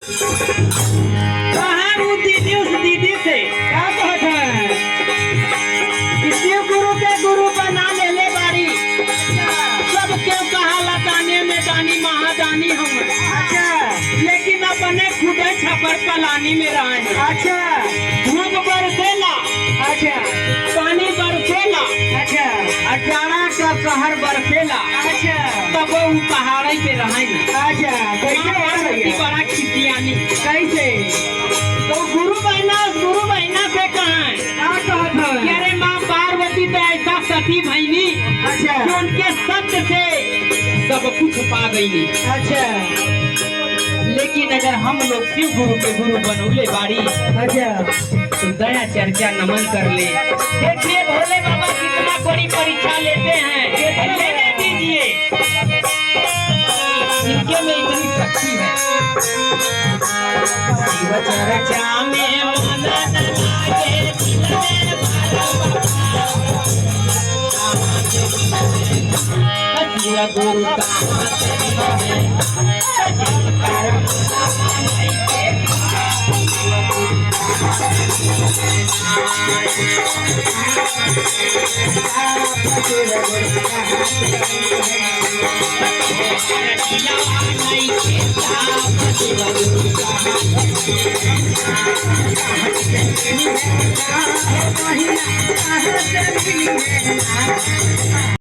कहाँ रू दीदी उस दीदी से क्या कहत है? शिव गुरु के गुरु बना ले ले बारी। सब क्यों कहाला दाने में दानी महादानी हम। अच्छा लेकिन अपने खुदे छपर पलानी में रहे हैं। अच्छा धूप बरसेला, अच्छा पानी बरसेला, अच्छा अजाड़ा का कहर बरसेला, अच्छा तब वो पहाड़ी पे रहे ना। अच्छा कैसे माँ है पार्वती भैया? बड़ा खिसियानी। कैसे? तो गुरु बहना से कहा क्या कहत है? अरे माँ पार्वती तो ऐसा सती भैनी अच्छा कि उनके सत्य से सब कुछ पा गई। अच्छा लेकिन अगर हम लोग शिव गुरु के गुरु बनौले बाड़ी अच्छा तो दया चर्चा नमन कर ले। देखिए भोले बाबा कितना बड़ी परीक्षा लेते हैं, लेने दीजिए। इनके में इतनी शक्ति है। शिव चर्चा में मन न लागे, दिल में शिव गुरु का